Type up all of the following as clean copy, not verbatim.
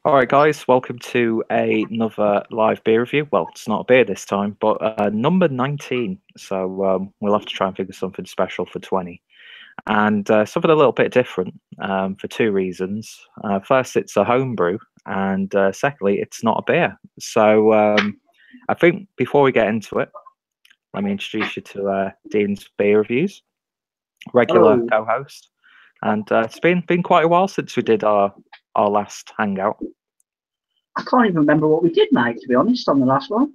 All right, guys, welcome to another live beer review. Well, it's not a beer this time, but number 19. So we'll have to try and figure something special for 20. And something a little bit different for two reasons. First, it's a homebrew, and secondly, it's not a beer. So I think before we get into it, let me introduce you to Dean's Beer Reviews, regular Hello. co-host. And it's been quite a while since we did our last hangout. I can't even remember what we did, mate, to be honest, on the last one.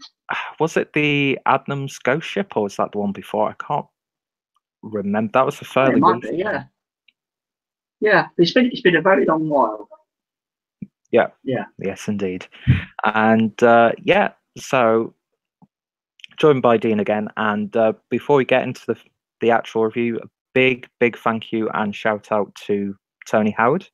Was it the Adnams Ghost Ship, or was that the one before? I can't remember. That was a fairly It might recent be, yeah. one. Yeah, it's been a very long while. Yeah. Yeah. Yes, indeed. And yeah, so joined by Dean again. And before we get into the actual review, a big thank you and shout out to Tony Howard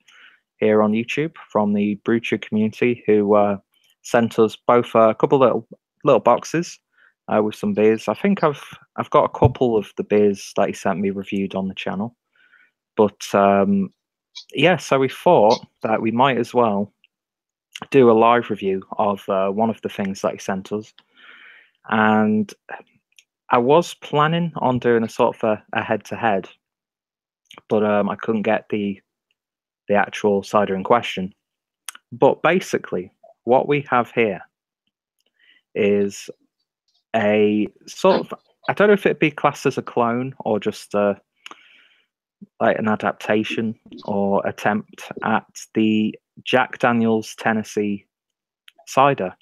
here on YouTube from the Brewcher community, who sent us both a couple of little boxes with some beers. I think I've got a couple of the beers that he sent me reviewed on the channel, but yeah, so we thought that we might as well do a live review of one of the things that he sent us. And I was planning on doing a sort of a head-to-head, but I couldn't get the actual cider in question. But basically, what we have here is a sort of, I don't know if it'd be classed as a clone or just like an adaptation or attempt at the Jack Daniel's Tennessee cider.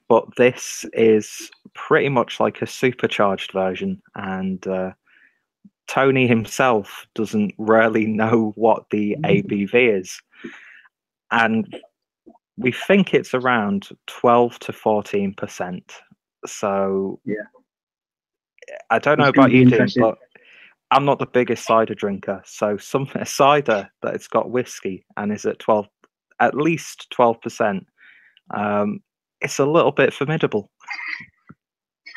But this is pretty much like a supercharged version, and Tony himself doesn't really know what the ABV is. And we think it's around 12 to 14%. So Yeah. I don't know about you, Dean, but I'm not the biggest cider drinker. So a cider that it's got whiskey and is at least 12%, it's a little bit formidable.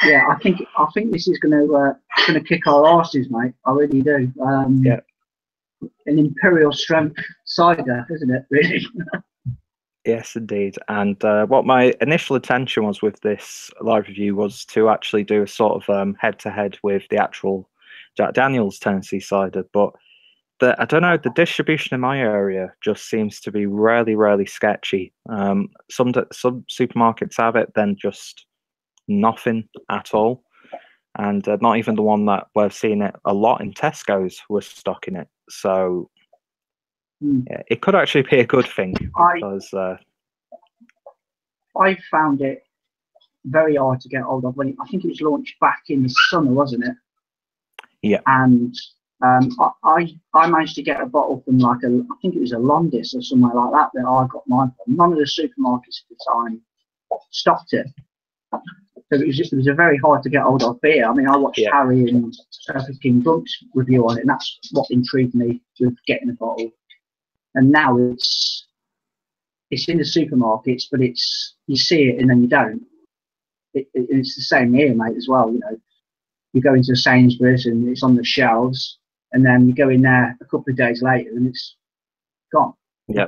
Yeah, I think this is gonna kick our asses, mate. I really do. Yeah. An imperial strength cider, isn't it? Really. Yes, indeed. And what my initial intention was with this live review was to actually do a sort of head-to-head with the actual Jack Daniel's Tennessee cider. But I don't know, the distribution in my area just seems to be really sketchy. Some supermarkets have it, then just nothing at all. And not even the one that we're seeing it a lot in Tesco's was stocking it. So yeah, it could actually be a good thing because I found it very hard to get hold of when I think it was launched back in the summer, wasn't it? Yeah. And I managed to get a bottle from I think it was a Londis or somewhere like that I got mine from. None of the supermarkets at the time stocked it. So it was a very hard to get hold of beer. I mean, I watched Harry and King Bunk's review on it, and that's what intrigued me with getting a bottle. And now it's in the supermarkets, but you see it and then you don't. It's the same here, mate, as well. You know, you go into Sainsbury's and it's on the shelves, and then you go in there a couple of days later and it's gone. Yeah,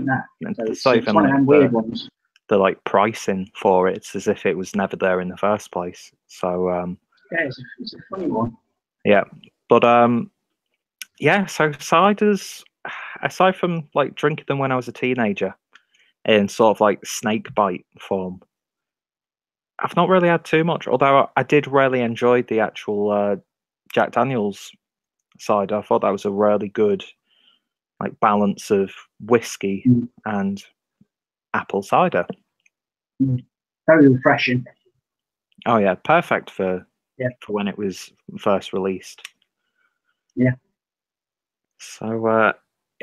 so it's one of them weird ones. The like pricing for it's as if it was never there in the first place. So yeah, it's a funny one. Yeah, but yeah. So ciders, aside from like drinking them when I was a teenager, in sort of like snake bite form, I've not really had too much. Although I did really enjoy the actual Jack Daniel's cider. I thought that was a really good like balance of whiskey and apple cider. Very refreshing. Oh yeah, perfect for when it was first released. Yeah. So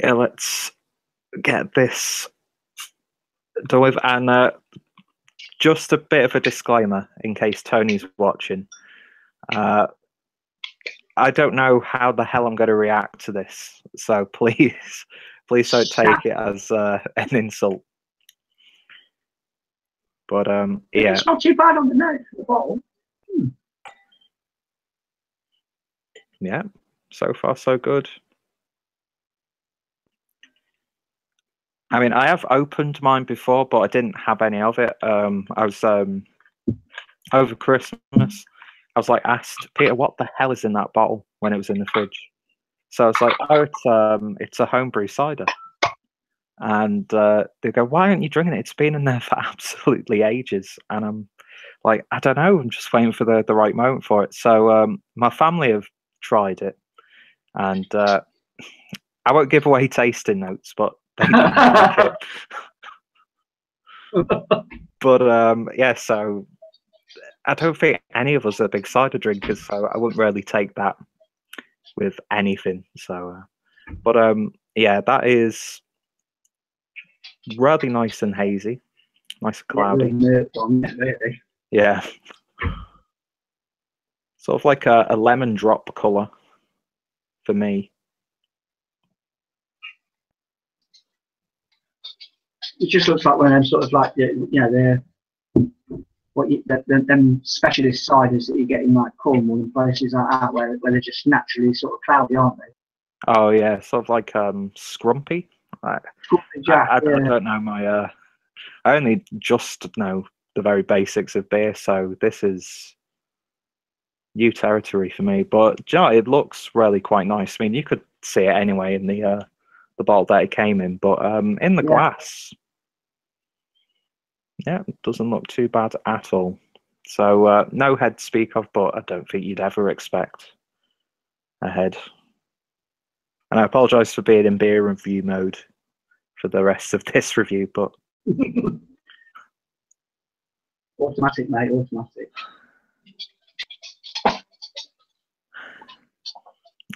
yeah, let's get this done with. And just a bit of a disclaimer in case Tony's watching. I don't know how the hell I'm going to react to this, so please don't take it as an insult. But yeah, it's not too bad on the nose for the bottle. Yeah, so far so good. I mean, I have opened mine before, but I didn't have any of it. I was over Christmas. I was like asked, Peter, what the hell is in that bottle when it was in the fridge? So I was like, oh, it's a homebrew cider. And they go, why aren't you drinking it? It's been in there for absolutely ages. And I'm like, I don't know. I'm just waiting for the right moment for it. So my family have tried it, and I won't give away tasting notes, but they didn't like it. But yeah, so I don't think any of us are big cider drinkers, so I wouldn't really take that with anything. So, but yeah, that is really nice and hazy, nice and cloudy. Really. Yeah, sort of like a lemon drop color for me. It just looks like one of them sort of like they're them specialist ciders that you get in like Cornwall and places like that where they're just naturally sort of cloudy, aren't they? Oh yeah, sort of like scrumpy. I don't know my. I only just know the very basics of beer, so this is new territory for me. But you know, it looks really quite nice. I mean, you could see it anyway in the bottle that it came in, but in the glass, yeah, it doesn't look too bad at all. So no head to speak of, but I don't think you'd ever expect a head. And I apologise for being in beer review mode for the rest of this review, but automatic, mate, automatic.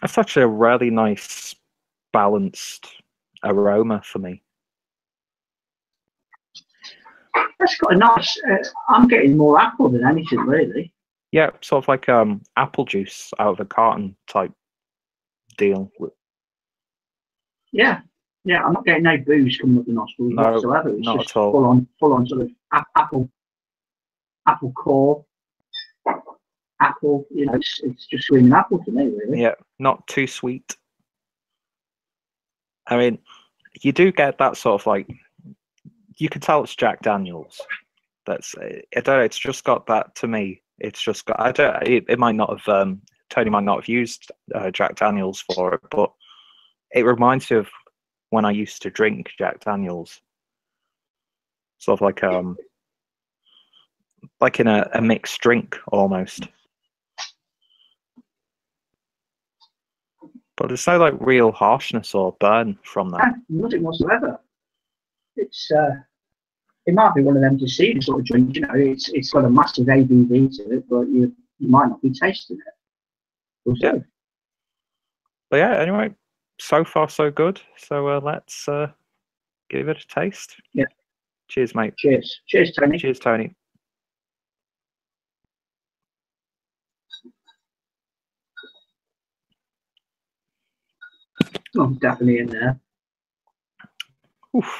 That's actually a really nice, balanced aroma for me. That's got a nice. I'm getting more apple than anything, really. Yeah, sort of like apple juice out of a carton type deal. Yeah, I'm not getting no booze coming up the nostrils whatsoever. It's not just at all. Full on sort of apple core, apple. You know, it's just screaming apple to me, really. Yeah, not too sweet. I mean, you do get that sort of like, you can tell it's Jack Daniels. That's I don't know. It's just got that to me. It's just got. I don't. It might not have. Tony might not have used Jack Daniels for it, but it reminds me of when I used to drink Jack Daniels. Sort of like in a mixed drink almost. But there's no like real harshness or burn from that. Nothing whatsoever. It's it might be one of them deceiving sort of drinks. You know, it's got a massive ABV to it, but you might not be tasting it. We'll see. Yeah. But yeah, anyway, so far so good. So let's give it a taste. Yeah. Cheers, mate. Cheers. Cheers, Tony. Cheers, Tony. Oh, definitely in there. Oof.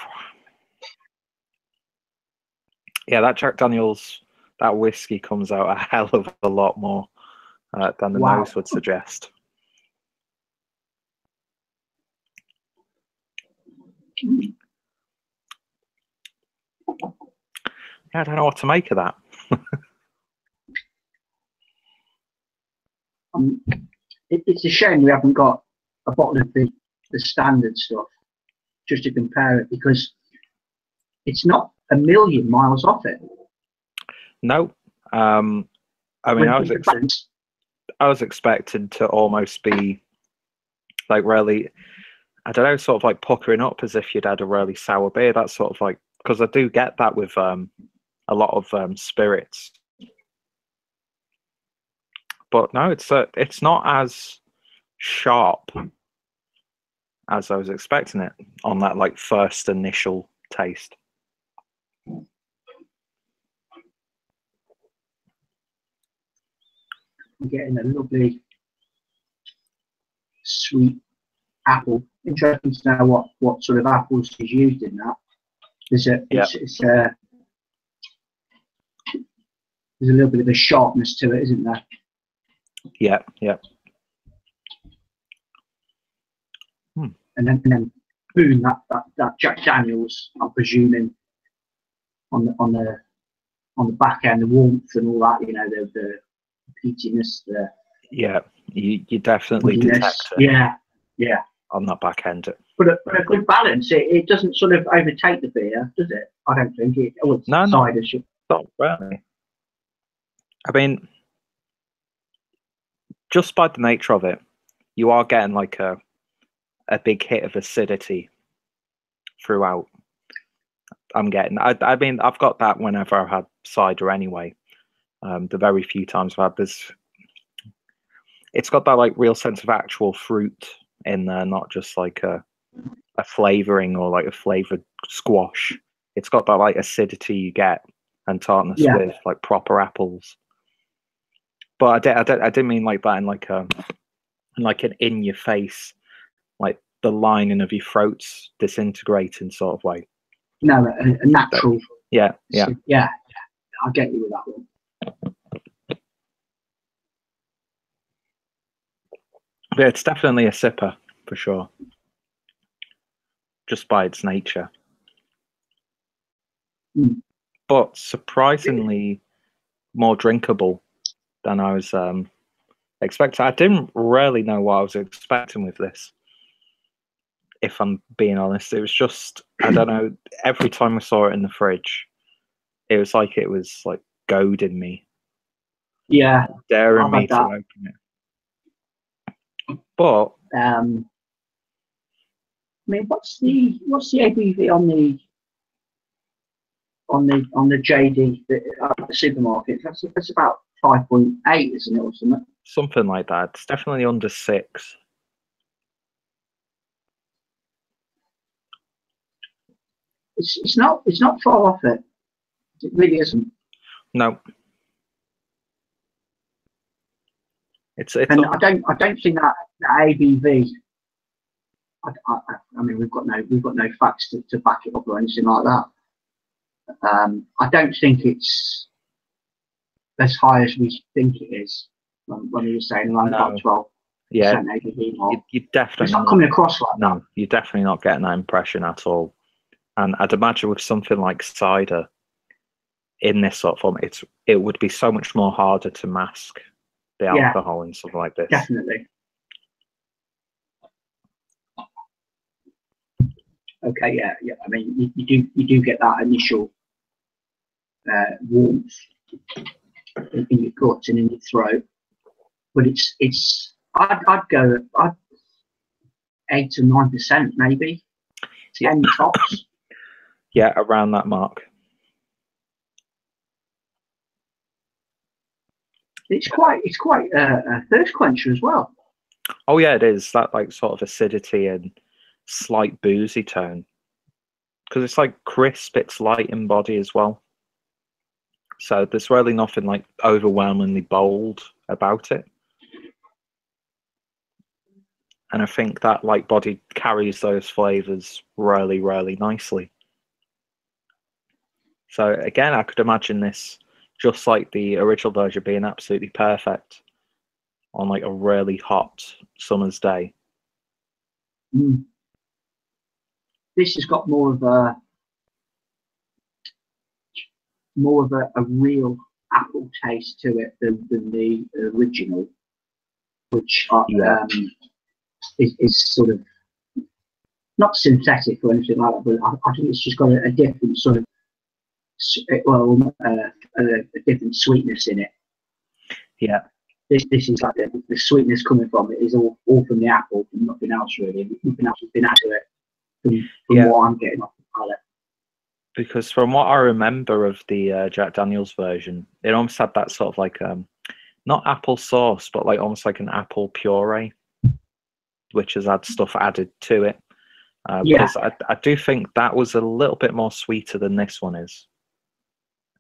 Yeah, that Jack Daniels, that whiskey comes out a hell of a lot more than the nose would suggest. Yeah, I don't know what to make of that. It's a shame we haven't got a bottle of the standard stuff just to compare it, because it's not a million miles off it. No, I mean, I was expecting to almost be like really, I don't know, sort of like puckering up as if you'd had a really sour beer. That's sort of like, because I do get that with a lot of spirits. But no, it's not as sharp as I was expecting it on that like first initial taste. I'm getting a lovely sweet apple. Interesting to know what sort of apples is used in that. There's a little bit of a sharpness to it, isn't there? Yeah. And then boom, that Jack Daniels, I'm presuming, on the back end, the warmth and all that, you know, the peatiness, the you definitely detect it. Yeah. On that back end. But a good balance. It doesn't sort of overtake the beer, does it? I don't think it. Oh, No, cider should. not really. I mean, just by the nature of it, you are getting like a big hit of acidity throughout. I'm getting. I mean, I've got that whenever I've had cider anyway. The very few times I've had this, it's got that like real sense of actual fruit in there, not just like a flavoring or like a flavored squash. It's got that like acidity you get and tartness with like proper apples. But I didn't mean like that in like an in your face, like the lining of your throat's disintegrating sort of way. No, a natural. Yeah. I get you with that one. Yeah, it's definitely a sipper for sure, just by its nature. But surprisingly more drinkable than I was expecting. I didn't really know what I was expecting with this, if I'm being honest. It was just, I don't know, every time I saw it in the fridge, it was like goading me. Yeah. Daring me to open it. But I mean, what's the ABV on the JD at the supermarket? That's about 5.8, isn't it, or something? Something like that. It's definitely under 6. It's not far off it. It really isn't. No. And I don't think that ABV. I mean, we've got no facts to back it up or anything like that. I don't think it's as high as we think it is when we were saying around about 12%. Yeah, ABV. You definitely it's not coming across like that. No, you're definitely not getting that impression at all. And I'd imagine with something like cider in this sort of form, it would be so much more harder to mask the alcohol in something like this. Definitely. Okay, yeah. I mean, you do get that initial warmth in your guts and in your throat, but I'd go 8 to 9% maybe, 10 tops. Yeah, around that mark. It's quite a thirst quencher as well. Oh yeah, it is. That like sort of acidity and slight boozy tone, because it's like crisp. It's light in body as well. So there's really nothing like overwhelmingly bold about it. And I think that light body carries those flavors really, really nicely. So again, I could imagine this just like the original version being absolutely perfect on like a really hot summer's day. This has got more of a real apple taste to it than the original, which is sort of not synthetic or anything like that, but I think it's just got a different sort of a different sweetness in it. Yeah. This is like the sweetness coming from it is all from the apple, and nothing else really. Nothing else has been added to it from what I'm getting off the palate. Because from what I remember of the Jack Daniels version, it almost had that sort of like not apple sauce, but like almost like an apple puree, which has had stuff added to it. Because I do think that was a little bit more sweeter than this one is.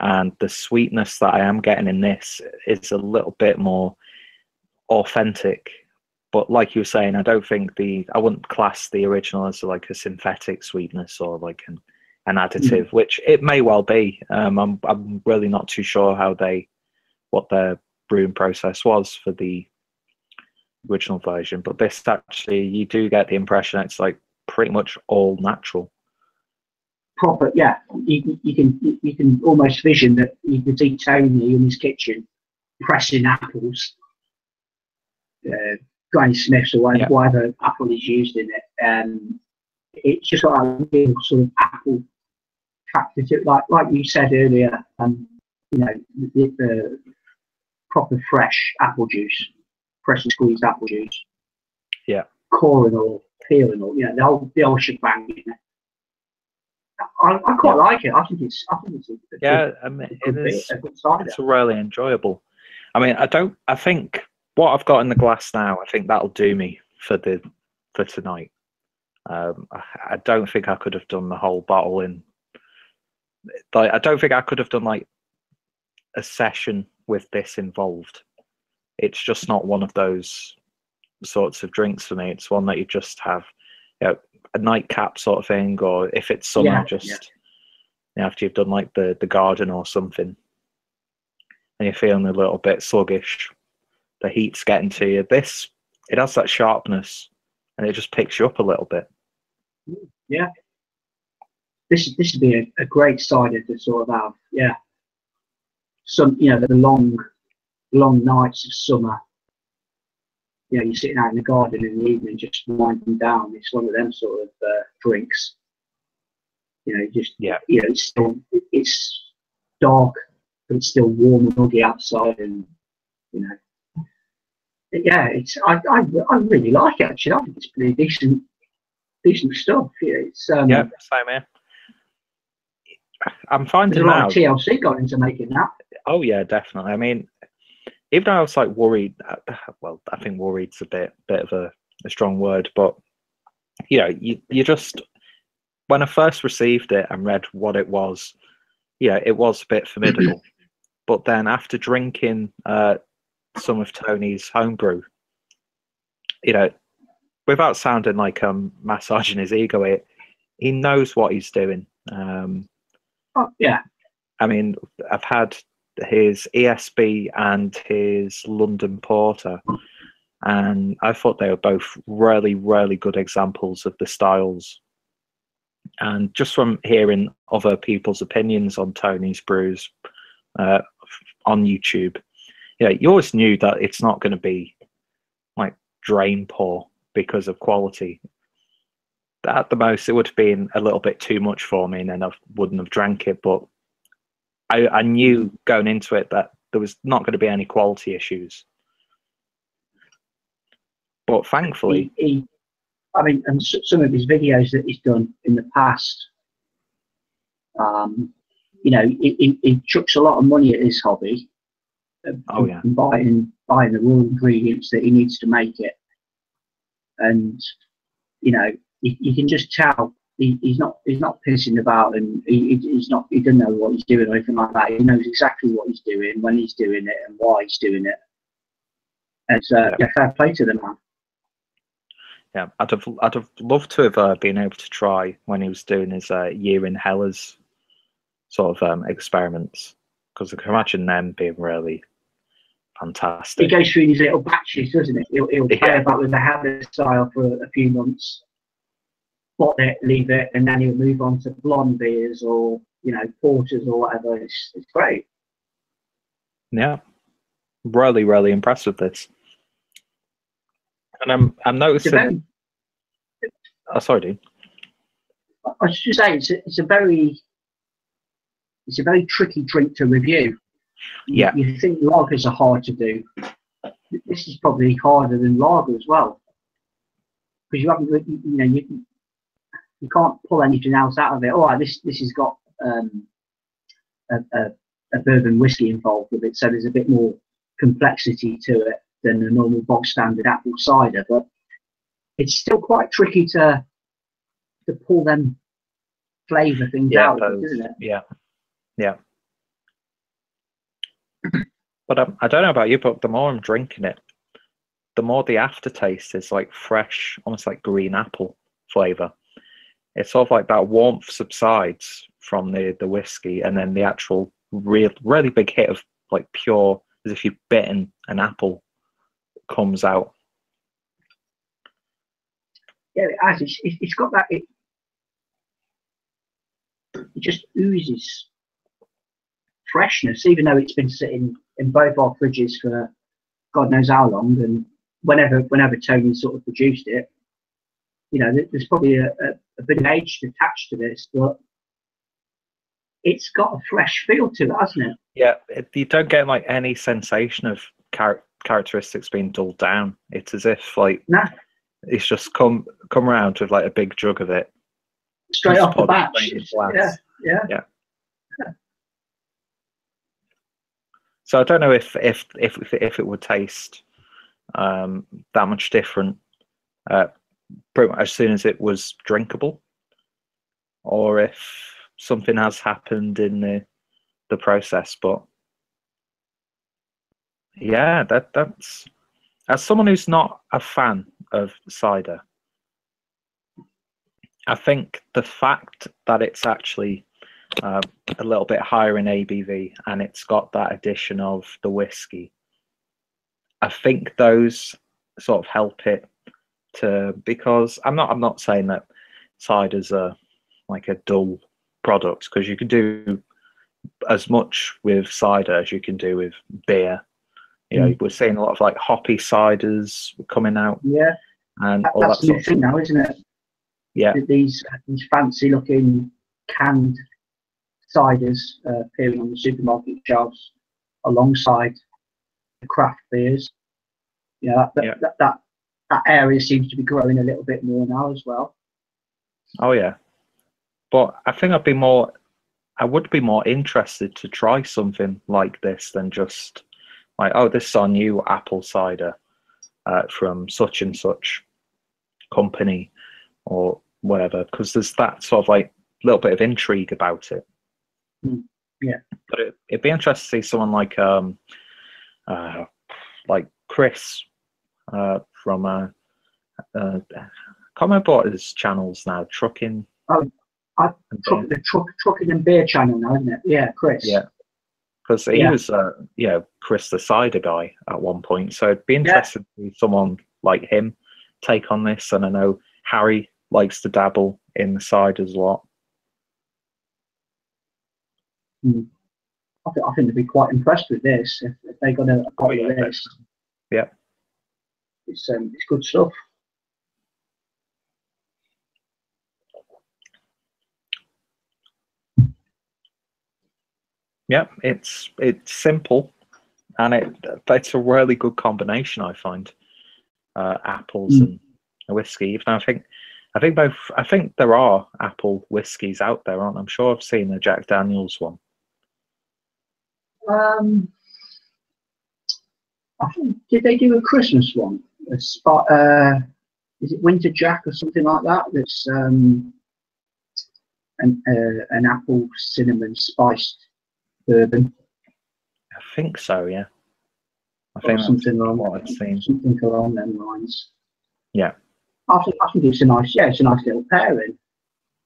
And the sweetness that I am getting in this is a little bit more authentic. But like you were saying, I don't think I wouldn't class the original as like a synthetic sweetness or like an additive, which it may well be. I'm really not too sure what their brewing process was for the original version, but this actually, you do get the impression it's like pretty much all natural. Proper, yeah. You can almost vision that you could see Tony in his kitchen pressing apples, Granny Smiths or whatever apple is used in it. It's just got a real sort of apple factor to it, like you said earlier. You know, the proper fresh apple juice, fresh and squeezed apple juice. Yeah. Core and all, peel and all. You know, the old shebang. You know. I quite like it. I think it's a yeah. I mean, a good cider. It's really enjoyable. I mean, I think what I've got in the glass now, I think that'll do me for tonight. I don't think I could have done the whole bottle in. Like, I don't think I could have done like a session with this involved. It's just not one of those sorts of drinks for me. It's one that you just have, you know, a nightcap sort of thing, or if it's summer, you know, after you've done like the garden or something, and you're feeling a little bit sluggish, the heat's getting to you. This, it has that sharpness, and it just picks you up a little bit. Yeah. This would be a great cider to sort of have. Yeah. Some, you know, the long nights of summer. You know, you're sitting out in the garden in the evening, just winding down. It's one of them sort of drinks. You know, just you know, it's dark, but it's still warm and muggy outside, and you know, yeah, I really like it actually. I think it's pretty decent stuff. Yeah, it's same here. I'm finding there's a lot now of TLC got into making that. Oh yeah, definitely. I mean, even though I was like worried, well, I think worried's a bit of a strong word, but you know, you just, when I first received it and read what it was, yeah, it was a bit formidable. But then after drinking some of Tony's homebrew, you know, without sounding like I'm massaging his ego, he knows what he's doing. Oh yeah. I mean, I've had his ESB and his London Porter, and I thought they were both really, really good examples of the styles. And just from hearing other people's opinions on Tony's brews on YouTube, you know, you always knew that it's not going to be like drain pour because of quality. At the most, it would have been a little bit too much for me, and then I wouldn't have drank it. But I knew going into it that there was not going to be any quality issues. But thankfully, I mean, and some of his videos that he's done in the past, you know, he chucks a lot of money at his hobby. Oh yeah, and buying the raw ingredients that he needs to make it, and you know, you can just tell he's not pissing about, and he doesn't know what he's doing or anything like that. He knows exactly what he's doing, when he's doing it, and why he's doing it. And yeah, fair play to the man. Yeah, I'd have loved to have been able to try when he was doing his year in Hellers sort of experiments, because I can imagine them being really fantastic. He goes through these little batches, doesn't it? He'll play about with the Hellers style for a few months, bot it, leave it, and then he'll move on to blonde beers or, you know, porters or whatever. It's great. Yeah, really, really impressed with this. And I'm noticing. Sorry, dude. I was just saying, it's a very tricky drink to review. Yeah. You think lagers are hard to do. This is probably harder than lager as well, because you haven't, you know, you can't pull anything else out of it. All right, this has got a bourbon whiskey involved with it, so there's a bit more complexity to it than a normal bog standard apple cider, but it's still quite tricky to pull them flavour things out, isn't it? Yeah, yeah. But I don't know about you, but the more I'm drinking it, the more the aftertaste is like fresh, almost like green apple flavour. It's sort of like that warmth subsides from the whiskey, and then the actual really big hit of like pure, as if you've bitten an apple, comes out. Yeah, it has. It's got that. It just oozes freshness, even though it's been sitting in both our fridges for God knows how long. And whenever Tony sort of produced it, you know, there's probably a bit of age attached to this, but it's got a fresh feel to it, hasn't it? Yeah, you don't get like any sensation of characteristics being dulled down. It's as if like Nah, it's just come around with like a big jug of it straight just off the poured batch. straight in glass. Yeah. So I don't know if it would taste that much different pretty much as soon as it was drinkable, or if something has happened in the process. But yeah, that's as someone who's not a fan of cider, I think the fact that it's actually a little bit higher in ABV and it's got that addition of the whiskey, I think those sort of help it to, because I'm not saying that ciders are like a dull product, because you can do as much with cider as you can do with beer. You know, we're seeing a lot of like hoppy ciders coming out. Yeah. And all That's that the new thing now, isn't it? Yeah. These fancy looking canned ciders appearing on the supermarket shelves alongside the craft beers. You know, that area seems to be growing a little bit more now as well. Oh yeah. But I think I would be more interested to try something like this than just like, oh, this is our new apple cider from such and such company or whatever, because there's that sort of like little bit of intrigue about it. Yeah. But it'd be interesting to see someone like Chris from I can't remember what his channel's now, Trucking. The Trucking and Beer channel now, isn't it? Yeah, Chris. Yeah. Because he was, Chris the cider guy at one point. So it'd be interesting to see someone like him take on this. And I know Harry likes to dabble in the ciders a lot. I think they'd be quite impressed with this if they got a bottle of this. Yeah, it's good stuff. Yeah, it's simple, and it's a really good combination. I find apples and whiskey. Even I think there are apple whiskies out there, aren't there? I'm sure I've seen a Jack Daniel's one. I think, did they do a Christmas one? Is it Winter Jack or something like that? That's an apple cinnamon spiced bourbon. I think so. Yeah, I think something along what I've seen. Something along them lines. Yeah, I think it's a nice little pairing.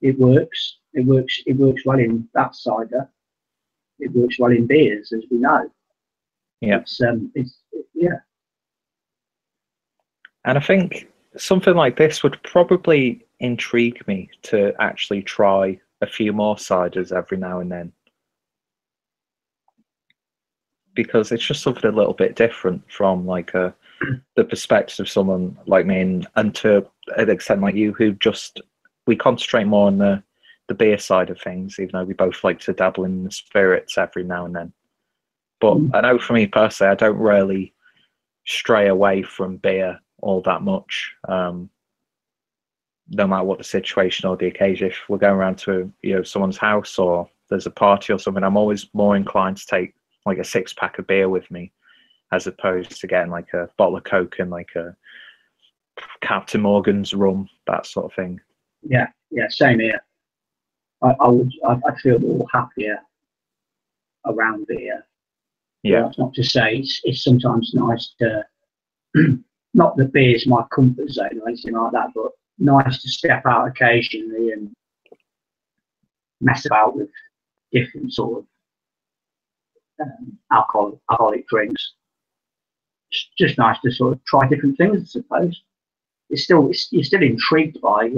It works. It works well in that cider. It works well in beers, as we know. Yeah. Yeah. And I think something like this would probably intrigue me to actually try a few more ciders every now and then, because it's just something a little bit different from like the perspective of someone like me, and to an extent like you, who we concentrate more on the beer side of things, even though we both like to dabble in the spirits every now and then. But I know for me personally, I don't really stray away from beer all that much, no matter what the situation or the occasion. If we're going around to someone's house or there's a party or something, I'm always more inclined to take like a 6-pack of beer with me, as opposed to getting like a bottle of Coke and like a Captain Morgan's rum, that sort of thing. Yeah, same here. I'd feel more happier around beer. Yeah. That's not to say it's sometimes nice to, not that beer is my comfort zone or anything like that, but nice to step out occasionally and mess about with different sort of alcoholic drinks. It's just nice to sort of try different things, I suppose. you're still intrigued by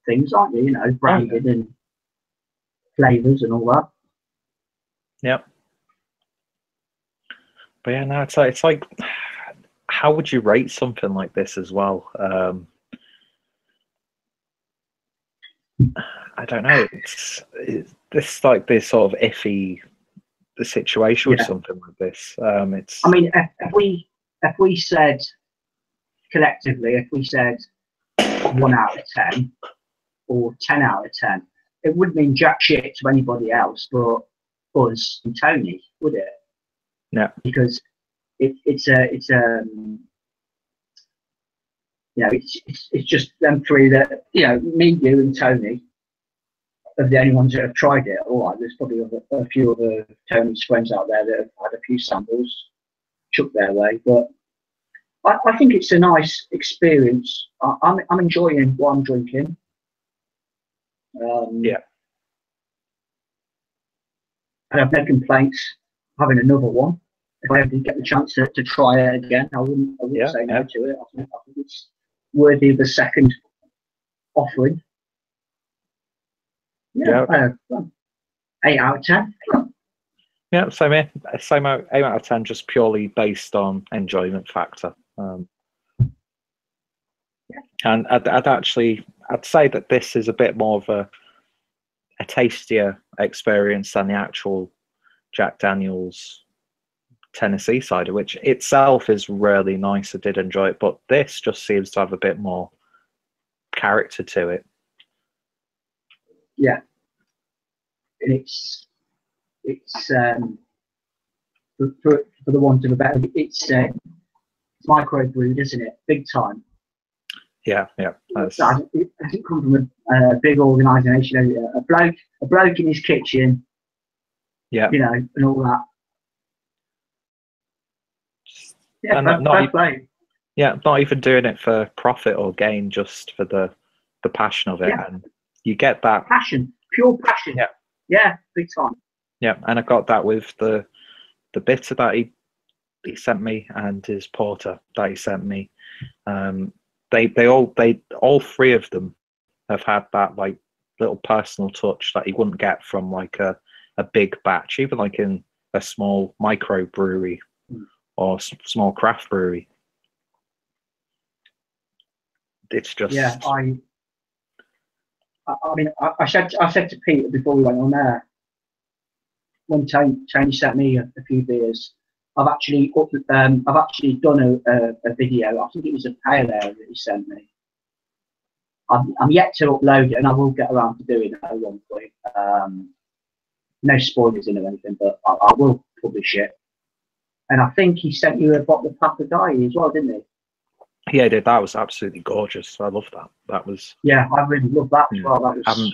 things, aren't you? You know, branding and flavors and all that. Yep. But yeah, no, it's like, how would you rate something like this as well? I don't know. It's this like this sort of iffy situation with something like this. It's. I mean, if we said collectively, if we said 1 out of 10 or 10 out of 10, it wouldn't mean jack shit to anybody else but us and Tony, would it? Yeah. Because it's just them three that, you know, me, you, and Tony are the only ones that have tried it. All right, there's probably a few other Tony's friends out there that have had a few samples chucked their way, but I think it's a nice experience. I'm enjoying what I'm drinking. And I've no complaints having another one. If I ever did get the chance to try it again, I wouldn't say no to it. I think it's worthy of the second offering. 8 out of 10. Yeah, same here. Same 8 out of 10, just purely based on enjoyment factor. And I'd say that this is a bit more of a tastier experience than the actual Jack Daniel's Tennessee cider, which itself is really nice. I did enjoy it, but this just seems to have a bit more character to it. Yeah, and it's for the want of a better, it's microbrewed, isn't it? Big time. Yeah. It hasn't come from a big organisation. A bloke in his kitchen. Yeah. You know, and all that. Yeah, not even doing it for profit or gain, just for the passion of it, and you get that passion, pure passion. Yeah, big time. Yeah, and I got that with the bitter that he sent me and his porter that he sent me. They all three of them have had that like little personal touch that you wouldn't get from like a big batch, even like in a small micro brewery or small craft brewery. It's just I mean, I said to Peter before we went on there, when Tony sent me a few beers, I've actually done a video. I think it was a pale ale that he sent me. I'm yet to upload it, and I will get around to doing it at one point. No spoilers in or anything, but I will publish it. And I think he sent you a bottle of Papagayi as well, didn't he? Yeah, he did. That was absolutely gorgeous. I love that. That was. Yeah, I really love that as well. That was. I'm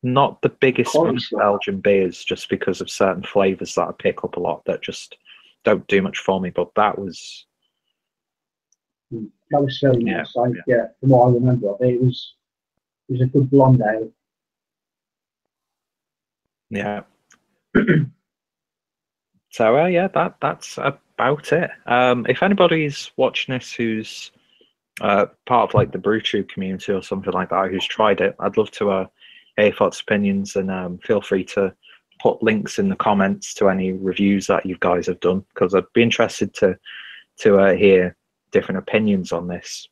not the biggest fan of Belgian beers, just because of certain flavours that I pick up a lot that just don't do much for me. But that was. That was so nice. From what I remember of it, it was a good blonde ale. Yeah. So that's about it. If anybody's watching this who's part of like the BrewTube community or something like that, who's tried it, I'd love to hear your thoughts, opinions, and feel free to put links in the comments to any reviews that you guys have done, because I'd be interested to hear different opinions on this,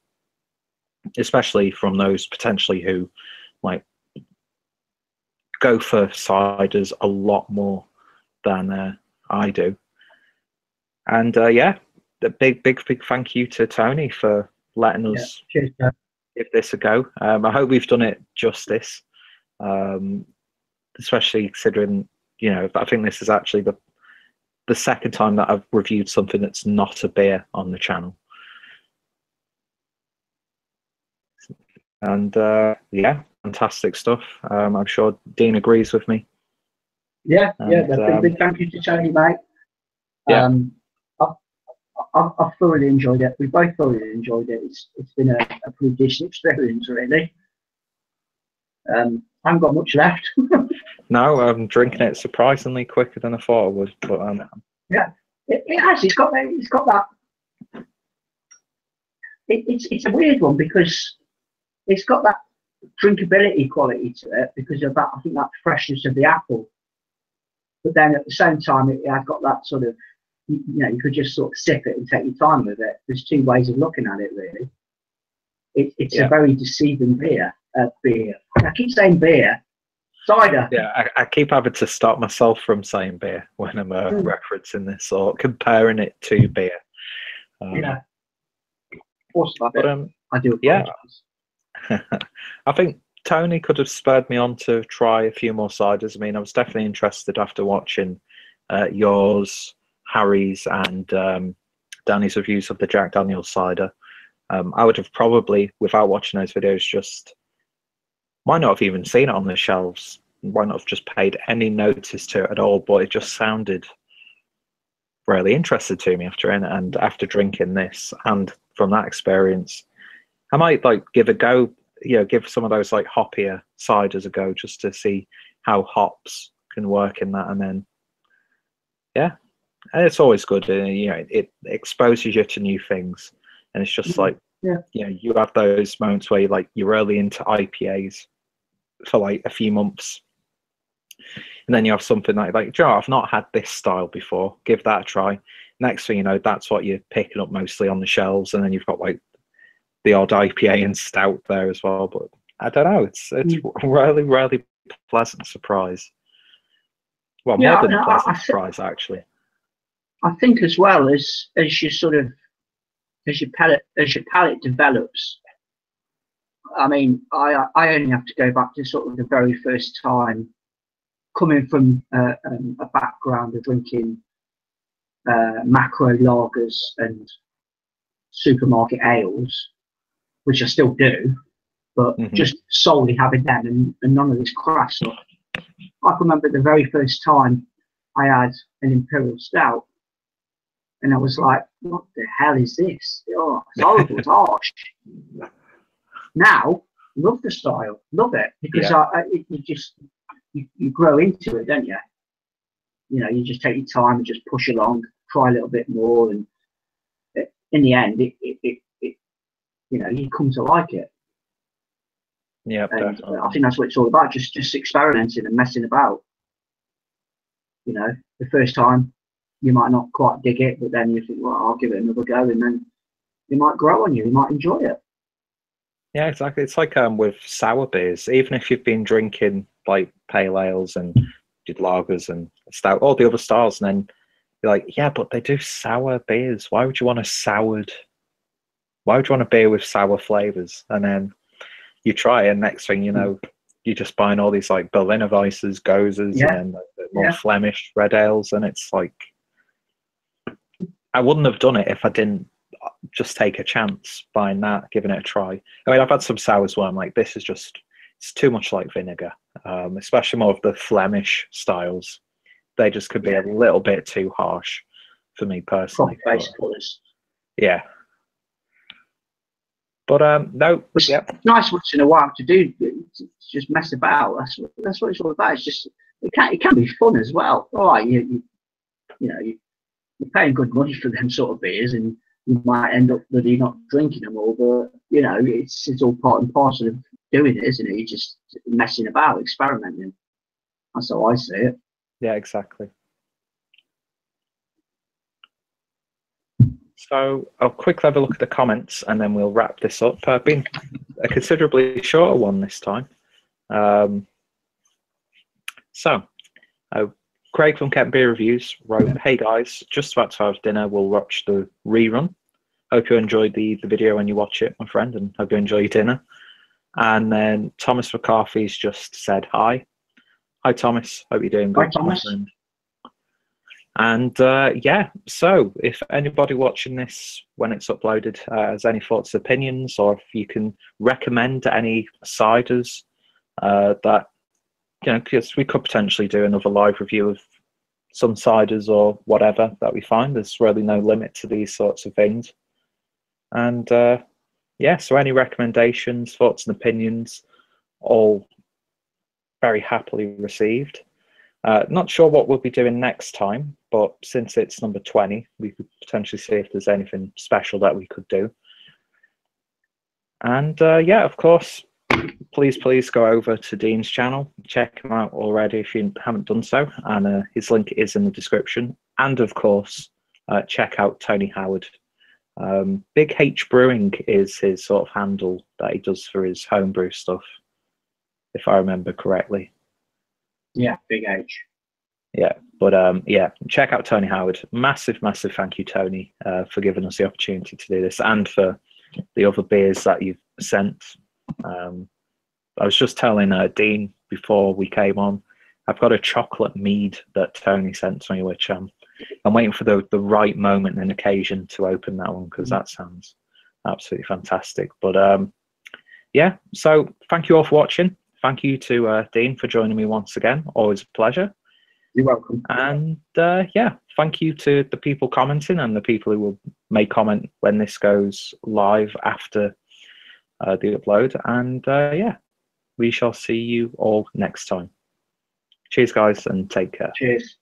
especially from those potentially who like go for ciders a lot more than I do. And the big thank you to Tony for letting us give this a go. I hope we've done it justice, especially considering, you know, I think this is actually the second time that I've reviewed something that's not a beer on the channel. And fantastic stuff. I'm sure Dean agrees with me. Yeah, big thank you to Tony, mate. I've thoroughly enjoyed it. We both thoroughly enjoyed it. It's been a pretty decent experience, really. I haven't got much left. No, I'm drinking it surprisingly quicker than I thought I would. But yeah, it has. It's got that it's a weird one because it's got that drinkability quality to it because of that. I think that freshness of the apple, but then at the same time, it has got that sort of, you know, you could just sort of sip it and take your time with it. There's two ways of looking at it, really. It's a very deceiving beer. Beer. I keep saying beer. Cider. Yeah, I keep having to stop myself from saying beer when I'm referencing this or comparing it to beer. Yeah. But, I do apologize. Yeah. I think Tony could have spurred me on to try a few more ciders. I mean, I was definitely interested after watching yours, Harry's, and Danny's reviews of the Jack Daniel's cider. I would have probably, without watching those videos, just might not have even seen it on the shelves. Might not have just paid any notice to it at all. But it just sounded really interested to me after it, and after drinking this, and from that experience, I might like give a go. You know, give some of those like hoppier ciders a go just to see how hops can work in that, and then yeah, and it's always good. You know, it exposes you to new things. And it's just like, you know, you have those moments where you're really into IPAs for like a few months. And then you have something like, Joe, I've not had this style before. Give that a try. Next thing you know, that's what you're picking up mostly on the shelves. And then you've got like the odd IPA and stout there as well. But I don't know. It's really, really pleasant surprise. Well, more than a pleasant surprise, actually. I think as well as you sort of, as your palate develops, I mean, I only have to go back to sort of the very first time coming from a background of drinking macro lagers and supermarket ales, which I still do, but just solely having them and none of this craft stuff. I can remember the very first time I had an Imperial Stout. And I was like, what the hell is this? Oh, it's horrible, it's harsh. Now, love the style, love it, because you grow into it, don't you? You know, you just take your time and just push along, try a little bit more, and in the end, it you know, you come to like it. Yeah, and I think that's what it's all about, just experimenting and messing about. You know, the first time, you might not quite dig it, but then you think, well, I'll give it another go, and then it might grow on you. You might enjoy it. Yeah, exactly. It's like with sour beers. Even if you've been drinking like pale ales and did lagers and stout, all the other styles, and then you're like, yeah, but they do sour beers. Why would you want a soured? Why would you want a beer with sour flavors? And then you try it, and next thing you know, you're just buying all these like Berliner Weisses, Gozers, and then the more Flemish red ales, and it's like, I wouldn't have done it if I didn't just take a chance buying that, giving it a try. I mean, I've had some sours where I'm like, this is just, it's too much like vinegar, especially more of the Flemish styles. They just could be a little bit too harsh for me personally. Yeah. But no, it's nice once in a while to do, to just mess about. That's what it's all about. It's just, it can be fun as well. All right, you know, you're paying good money for them sort of beers, and you might end up bloody not drinking them all, but you know, it's all part and parcel of doing it, isn't it? You're just messing about, experimenting. That's how I see it. Yeah, exactly. So I'll quickly have a look at the comments and then we'll wrap this up. Been a considerably shorter one this time. Craig from Kent Beer Reviews wrote, hey guys, just about to have dinner, we'll watch the rerun. Hope you enjoyed the video when you watch it, my friend, and hope you enjoy your dinner. And then Thomas McCarthy's just said hi. Hi Thomas, hope you're doing good. Hi Thomas. And yeah, so if anybody watching this when it's uploaded has any thoughts, opinions, or if you can recommend any ciders that, you know, because we could potentially do another live review of some ciders or whatever that we find. There's really no limit to these sorts of things. And yeah, so any recommendations, thoughts and opinions, all very happily received. Not sure what we'll be doing next time, but since it's number 20, we could potentially see if there's anything special that we could do. And yeah, of course, please go over to Dean's channel. Check him out already if you haven't done so. And his link is in the description. And of course, check out Tony Howard. Big H Brewing is his sort of handle that he does for his homebrew stuff, if I remember correctly. Yeah, Big H. Yeah, but yeah, check out Tony Howard. Massive thank you, Tony, for giving us the opportunity to do this, and for the other beers that you've sent. I was just telling Dean before we came on, I've got a chocolate mead that Tony sent to me, which I'm waiting for the right moment and occasion to open that one, because that sounds absolutely fantastic. But yeah, so thank you all for watching. Thank you to Dean for joining me once again. Always a pleasure. You're welcome. And yeah, thank you to the people commenting and the people who may comment when this goes live after the upload. And yeah, we shall see you all next time. Cheers, guys, and take care. Cheers.